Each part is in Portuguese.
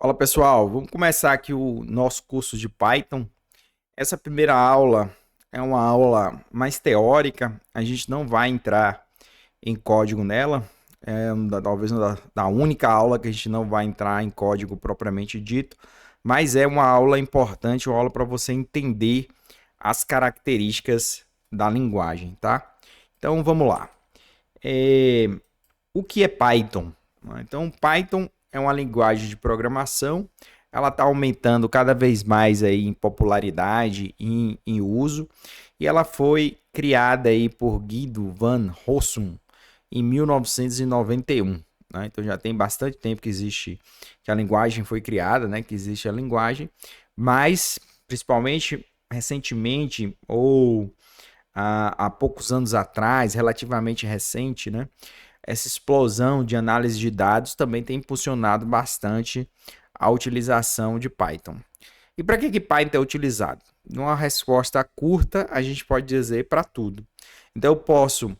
Fala pessoal, vamos começar aqui o nosso curso de Python. Essa primeira aula é uma aula mais teórica, a gente não vai entrar em código nela, talvez da única aula que a gente não vai entrar em código propriamente dito, mas é uma aula importante, uma aula para você entender as características da linguagem, tá? Então vamos lá. É, o que é Python? Então, Python é uma linguagem de programação. Ela está aumentando cada vez mais aí em popularidade, em uso, e ela foi criada aí por Guido van Rossum em 1991. Né? Então já tem bastante tempo que existe, que a linguagem foi criada, né? Que existe a linguagem, mas principalmente recentemente ou há poucos anos atrás, relativamente recente, né? Essa explosão de análise de dados também tem impulsionado bastante a utilização de Python. E para que Python é utilizado? Numa resposta curta, a gente pode dizer para tudo. Então, eu posso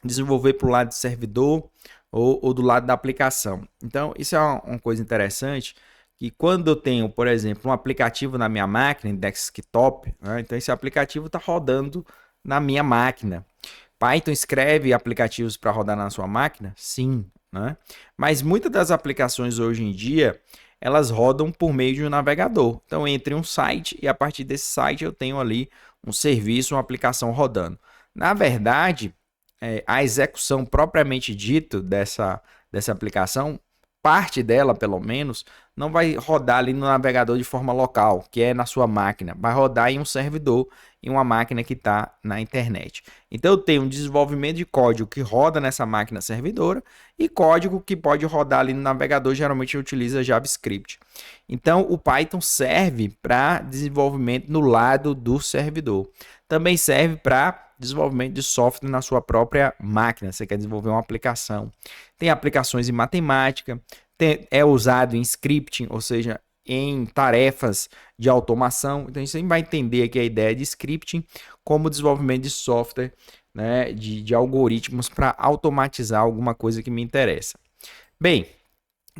desenvolver para o lado do servidor ou do lado da aplicação. Então, isso é uma coisa interessante, que quando eu tenho, por exemplo, um aplicativo na minha máquina, em desktop, né, então esse aplicativo está rodando na minha máquina. Python escreve aplicativos para rodar na sua máquina? Sim, né? Mas muitas das aplicações hoje em dia, elas rodam por meio de um navegador. Então, entre um site e a partir desse site eu tenho ali um serviço, uma aplicação rodando. Na verdade, a execução propriamente dito dessa aplicação, parte dela, pelo menos, não vai rodar ali no navegador de forma local, que é na sua máquina. Vai rodar em um servidor, em uma máquina que está na internet. Então, eu tenho um desenvolvimento de código que roda nessa máquina servidora e código que pode rodar ali no navegador, geralmente utiliza JavaScript. Então, o Python serve para desenvolvimento no lado do servidor. Também serve para desenvolvimento de software na sua própria máquina. Você quer desenvolver uma aplicação. Tem aplicações em matemática, é usado em scripting, ou seja, em tarefas de automação. Então, a gente vai entender aqui a ideia de scripting como desenvolvimento de software, né, de algoritmos para automatizar alguma coisa que me interessa. Bem,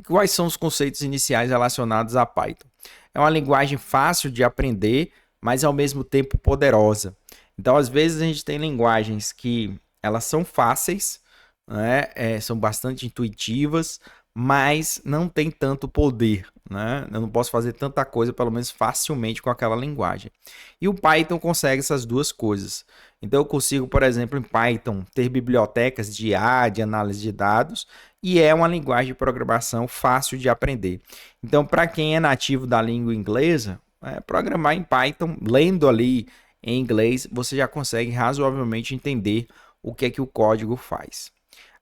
quais são os conceitos iniciais relacionados a Python? É uma linguagem fácil de aprender, mas ao mesmo tempo poderosa. Então, às vezes, a gente tem linguagens que elas são fáceis, né? São bastante intuitivas, mas não tem tanto poder. Né? Eu não posso fazer tanta coisa, pelo menos facilmente, com aquela linguagem. E o Python consegue essas duas coisas. Então, eu consigo, por exemplo, em Python, ter bibliotecas de IA, de análise de dados, e é uma linguagem de programação fácil de aprender. Então, para quem é nativo da língua inglesa, programar em Python, lendo ali em inglês, você já consegue razoavelmente entender o que é que o código faz.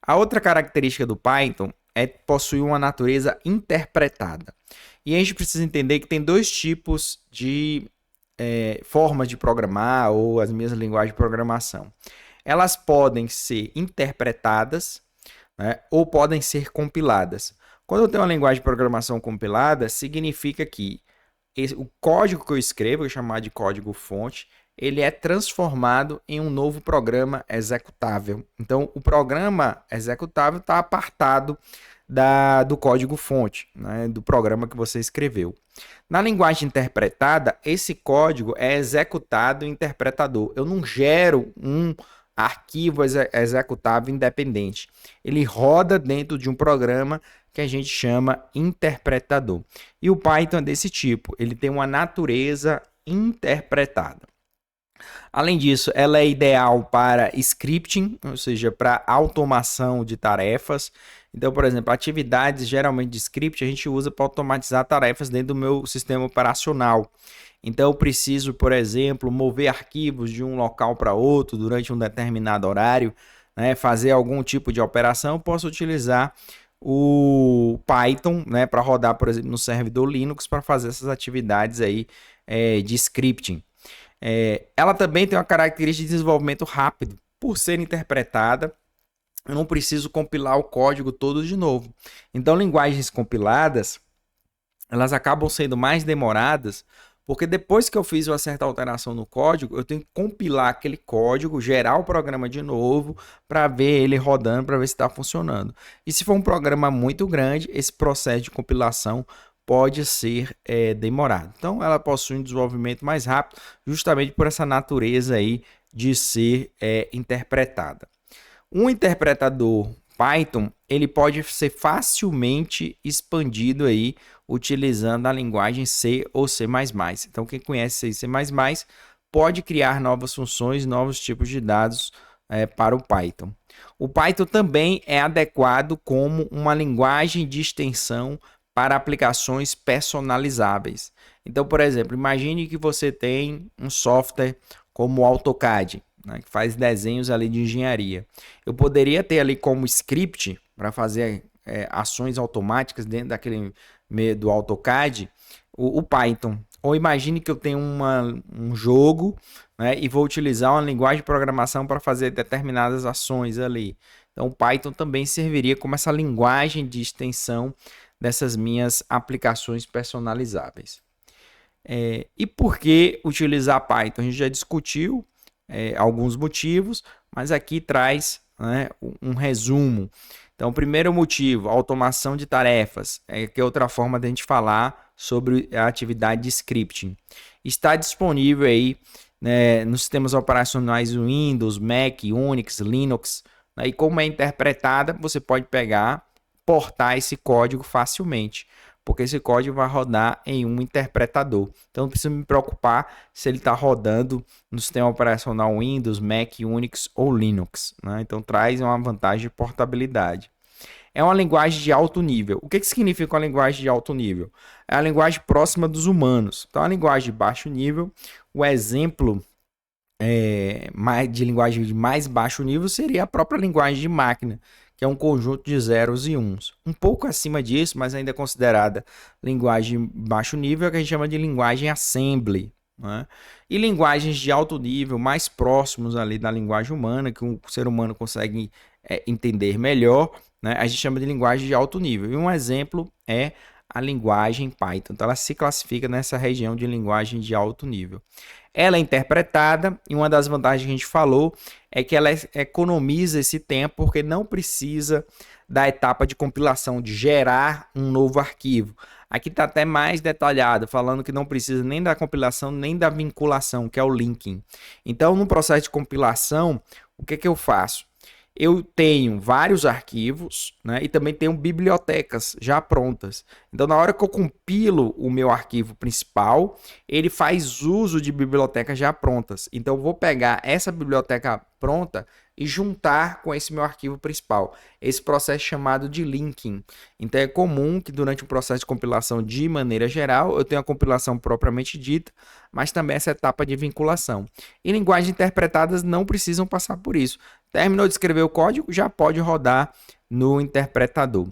A outra característica do Python é possuir uma natureza interpretada. E a gente precisa entender que tem dois tipos de formas de programar ou as minhas linguagens de programação. Elas podem ser interpretadas, né, ou podem ser compiladas. Quando eu tenho uma linguagem de programação compilada, significa que o código que eu escrevo, eu chamar de código-fonte, ele é transformado em um novo programa executável. Então, o programa executável está apartado do código-fonte, né, do programa que você escreveu. Na linguagem interpretada, esse código é executado em interpretador. Eu não gero um arquivo executável independente. Ele roda dentro de um programa que a gente chama interpretador. E o Python é desse tipo, ele tem uma natureza interpretada. Além disso, ela é ideal para scripting, ou seja, para automação de tarefas. Então, por exemplo, atividades geralmente de script a gente usa para automatizar tarefas dentro do meu sistema operacional. Então, eu preciso, por exemplo, mover arquivos de um local para outro durante um determinado horário, né, fazer algum tipo de operação, eu posso utilizar o Python, né, para rodar, por exemplo, no servidor Linux para fazer essas atividades aí de scripting. Ela também tem uma característica de desenvolvimento rápido. Por ser interpretada, eu não preciso compilar o código todo de novo. Então, linguagens compiladas, elas acabam sendo mais demoradas, porque depois que eu fiz uma certa alteração no código, eu tenho que compilar aquele código, gerar o programa de novo, para ver ele rodando, para ver se está funcionando. E se for um programa muito grande, esse processo de compilação pode ser demorado. Então, ela possui um desenvolvimento mais rápido, justamente por essa natureza aí de ser interpretada. Um interpretador Python, ele pode ser facilmente expandido aí utilizando a linguagem C ou C++. Então, quem conhece C e C++ pode criar novas funções, novos tipos de dados para o Python. O Python também é adequado como uma linguagem de extensão para aplicações personalizáveis. Então, por exemplo, imagine que você tem um software como o AutoCAD, né, que faz desenhos ali de engenharia. Eu poderia ter ali como script para fazer ações automáticas dentro daquele meio do AutoCAD o Python. Ou imagine que eu tenho um jogo, né, e vou utilizar uma linguagem de programação para fazer determinadas ações ali. Então, o Python também serviria como essa linguagem de extensão dessas minhas aplicações personalizáveis. E por que utilizar Python? A gente já discutiu alguns motivos, mas aqui traz, né, um resumo. Então, o primeiro motivo, automação de tarefas, que é outra forma de a gente falar sobre a atividade de scripting. Está disponível aí, né, nos sistemas operacionais Windows, Mac, Unix, Linux, né, e como é interpretada, você pode pegar, portar esse código facilmente, porque esse código vai rodar em um interpretador. Então, não precisa me preocupar se ele está rodando no sistema operacional Windows, Mac, Unix ou Linux, né? Então, traz uma vantagem de portabilidade. É uma linguagem de alto nível. O que significa uma linguagem de alto nível? É a linguagem próxima dos humanos. Então, a linguagem de baixo nível, o exemplo de linguagem de mais baixo nível seria a própria linguagem de máquina, que é um conjunto de zeros e uns. Um pouco acima disso, mas ainda considerada linguagem de baixo nível, é o que a gente chama de linguagem assembly, né? E linguagens de alto nível, mais próximos ali da linguagem humana, que o ser humano consegue entender melhor, né? A gente chama de linguagem de alto nível. E um exemplo é a linguagem Python. Então, ela se classifica nessa região de linguagem de alto nível. Ela é interpretada e uma das vantagens que a gente falou é que ela economiza esse tempo porque não precisa da etapa de compilação, de gerar um novo arquivo. Aqui está até mais detalhado, falando que não precisa nem da compilação, nem da vinculação, que é o linking. Então, no processo de compilação, o que eu faço? Eu tenho vários arquivos, né, e também tenho bibliotecas já prontas. Então, na hora que eu compilo o meu arquivo principal, ele faz uso de bibliotecas já prontas. Então, eu vou pegar essa biblioteca pronta e juntar com esse meu arquivo principal. Esse processo é chamado de linking. Então, é comum que durante o processo de compilação, de maneira geral, eu tenha a compilação propriamente dita, mas também essa etapa de vinculação. E linguagens interpretadas não precisam passar por isso. Terminou de escrever o código, já pode rodar no interpretador.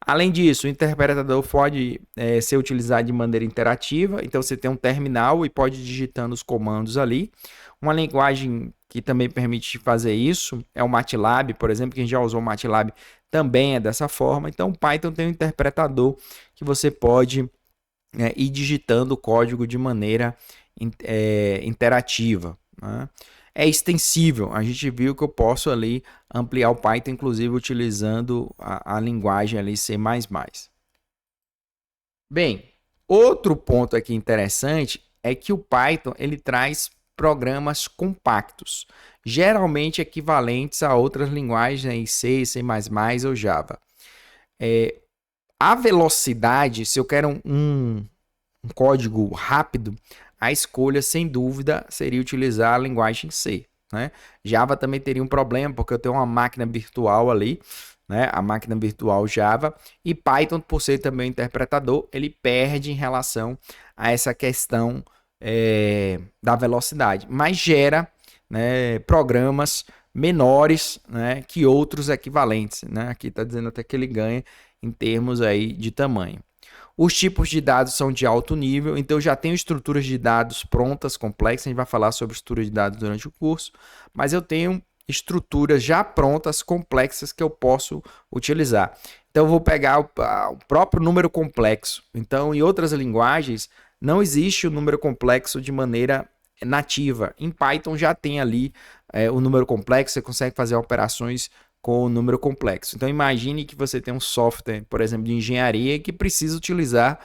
Além disso, o interpretador pode ser utilizado de maneira interativa, então você tem um terminal e pode ir digitando os comandos ali. Uma linguagem que também permite fazer isso é o MATLAB, por exemplo, quem já usou o MATLAB também é dessa forma. Então, o Python tem um interpretador que você pode ir digitando o código de maneira interativa, né? É extensível, a gente viu que eu posso ali ampliar o Python, inclusive utilizando a linguagem ali C++. Bem, outro ponto aqui interessante é que o Python ele traz programas compactos, geralmente equivalentes a outras linguagens, C, C++ ou Java. A velocidade, se eu quero um código rápido, a escolha, sem dúvida, seria utilizar a linguagem C, né? Java também teria um problema, porque eu tenho uma máquina virtual ali, né? A máquina virtual Java, e Python, por ser também um interpretador, ele perde em relação a essa questão da velocidade, mas gera, né, programas menores, né, que outros equivalentes, né? Aqui está dizendo até que ele ganha em termos aí de tamanho. Os tipos de dados são de alto nível, então eu já tenho estruturas de dados prontas, complexas, a gente vai falar sobre estrutura de dados durante o curso, mas eu tenho estruturas já prontas, complexas, que eu posso utilizar. Então eu vou pegar o próprio número complexo. Então, em outras linguagens, não existe o número complexo de maneira nativa. Em Python já tem ali o número complexo, você consegue fazer operações com o número complexo. Então, imagine que você tem um software, por exemplo, de engenharia que precisa utilizar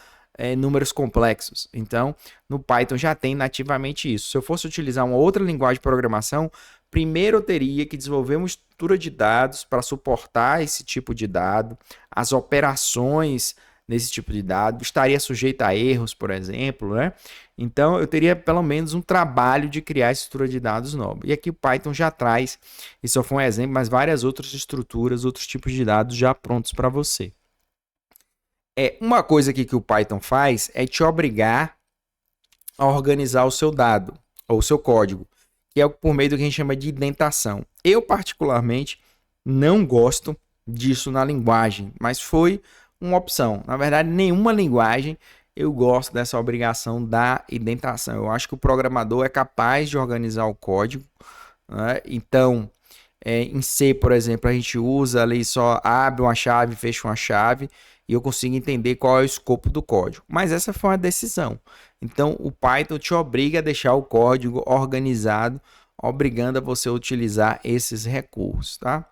números complexos. Então, no Python já tem nativamente isso. Se eu fosse utilizar uma outra linguagem de programação, primeiro eu teria que desenvolver uma estrutura de dados para suportar esse tipo de dado, as operações nesse tipo de dado, estaria sujeito a erros, por exemplo, né? Então, eu teria pelo menos um trabalho de criar estrutura de dados nova. E aqui o Python já traz, isso só foi um exemplo, mas várias outras estruturas, outros tipos de dados já prontos para você. Uma coisa aqui que o Python faz é te obrigar a organizar o seu dado, ou o seu código, que é por meio do que a gente chama de indentação. Eu, particularmente, não gosto disso na linguagem, mas foi uma opção. Na verdade, nenhuma linguagem eu gosto dessa obrigação da indentação. Eu acho que o programador é capaz de organizar o código, né? Então, em C, por exemplo, a gente usa ali só abre uma chave, fecha uma chave e eu consigo entender qual é o escopo do código. Mas essa foi uma decisão. Então, o Python te obriga a deixar o código organizado, obrigando a você a utilizar esses recursos, tá?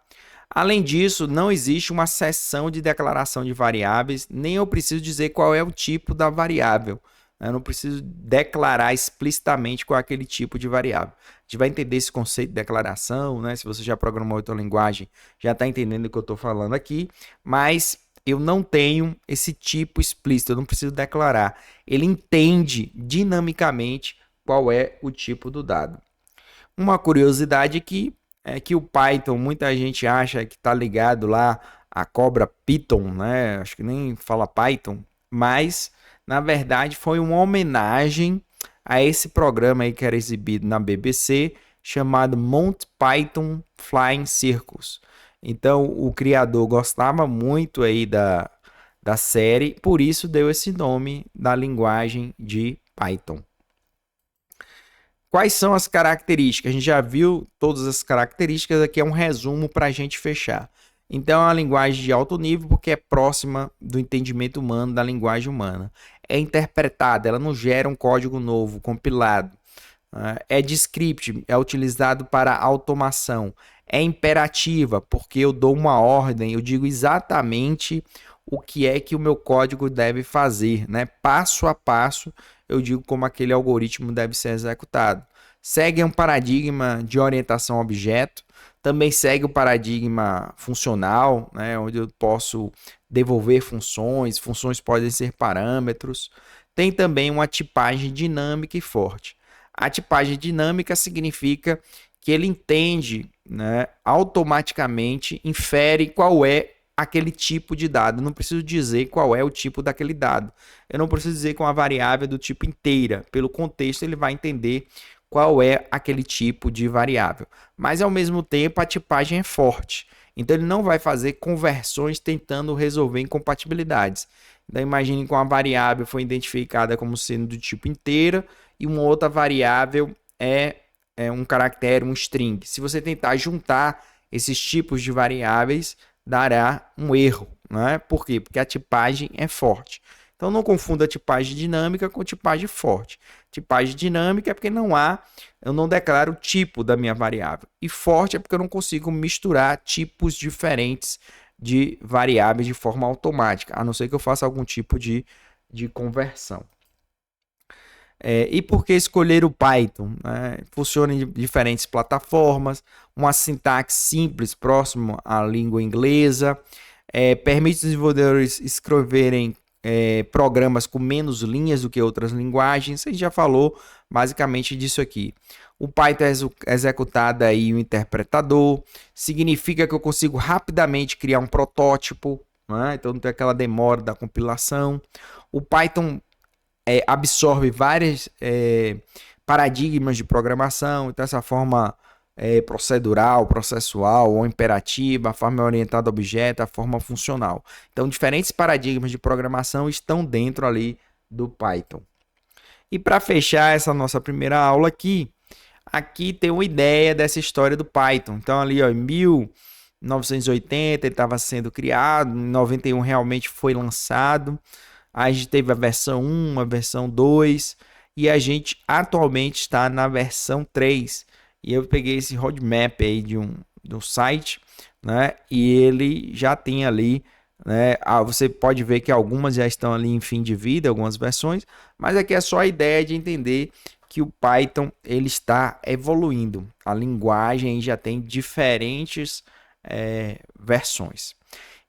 Além disso, não existe uma seção de declaração de variáveis, nem eu preciso dizer qual é o tipo da variável. Eu não preciso declarar explicitamente qual é aquele tipo de variável. A gente vai entender esse conceito de declaração, né? Se você já programou outra linguagem, já está entendendo o que eu estou falando aqui, mas eu não tenho esse tipo explícito, eu não preciso declarar. Ele entende dinamicamente qual é o tipo do dado. Uma curiosidade é que o Python, muita gente acha que está ligado lá à cobra Python, né? Acho que nem fala Python, mas na verdade foi uma homenagem a esse programa aí que era exibido na BBC, chamado Monty Python Flying Circus. Então o criador gostava muito aí da série, por isso deu esse nome da linguagem de Python. Quais são as características? A gente já viu todas as características, aqui é um resumo para a gente fechar. Então, é uma linguagem de alto nível porque é próxima do entendimento humano, da linguagem humana. É interpretada, ela não gera um código novo, compilado. É de script, é utilizado para automação. É imperativa, porque eu dou uma ordem, eu digo exatamente o que é que o meu código deve fazer, né? Passo a passo, eu digo como aquele algoritmo deve ser executado. Segue um paradigma de orientação a objeto, também segue o paradigma funcional, né? Onde eu posso devolver funções, funções podem ser parâmetros. Tem também uma tipagem dinâmica e forte. A tipagem dinâmica significa que ele entende, né, automaticamente, infere qual é aquele tipo de dado. Eu não preciso dizer qual é o tipo daquele dado. Eu não preciso dizer que uma variável é do tipo inteira. Pelo contexto, ele vai entender qual é aquele tipo de variável. Mas, ao mesmo tempo, a tipagem é forte. Então, ele não vai fazer conversões tentando resolver incompatibilidades. Então, imagine que uma variável foi identificada como sendo do tipo inteira e uma outra variável é um caractere, um string. Se você tentar juntar esses tipos de variáveis, dará um erro, né? Por quê? Porque a tipagem é forte. Então não confunda a tipagem dinâmica com tipagem forte. Tipagem dinâmica é porque eu não declaro o tipo da minha variável. E forte é porque eu não consigo misturar tipos diferentes de variáveis de forma automática, a não ser que eu faça algum tipo de conversão. E por que escolher o Python? Funciona em diferentes plataformas, uma sintaxe simples, próximo à língua inglesa, permite os desenvolvedores escreverem programas com menos linhas do que outras linguagens. A gente já falou basicamente disso aqui. O Python é executado aí um interpretador, significa que eu consigo rapidamente criar um protótipo, né? Então não tem aquela demora da compilação. O Python absorve vários paradigmas de programação, então essa forma procedural, processual ou imperativa, a forma orientada a objeto, a forma funcional. Então, diferentes paradigmas de programação estão dentro ali do Python. E para fechar essa nossa primeira aula aqui tem uma ideia dessa história do Python. Então, ali ó, em 1980 ele estava sendo criado, em 91 realmente foi lançado. Aí a gente teve a versão 1, a versão 2 e a gente atualmente está na versão 3. E eu peguei esse roadmap aí de um site, né? E ele já tem ali né? Você pode ver que algumas já estão ali em fim de vida, algumas versões, mas aqui é só a ideia de entender que o Python ele está evoluindo. A linguagem já tem diferentes versões.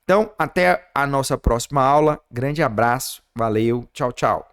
Então, até a nossa próxima aula. Grande abraço, valeu, tchau, tchau.